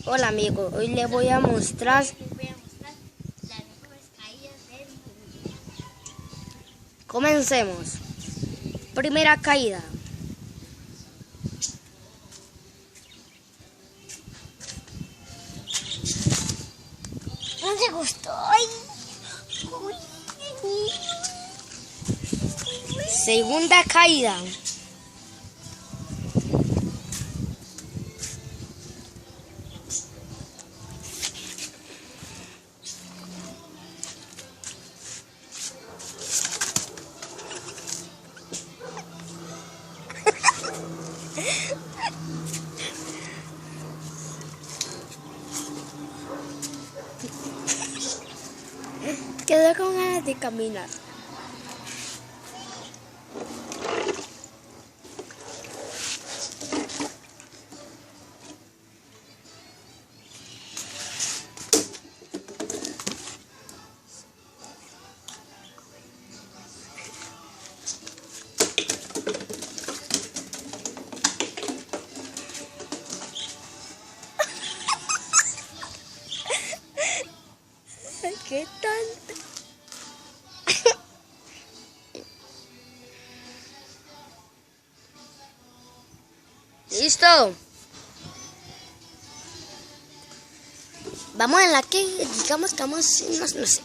Hola amigos, hoy les voy a mostrar las mejores caídas del mundo. Comencemos. Primera caída. ¿No te gustó? Ay. Uy. Segunda caída. Quedé con ganas de caminar. ¿Qué tal? ¿Listo? Vamos en la que digamos que vamos, no sé.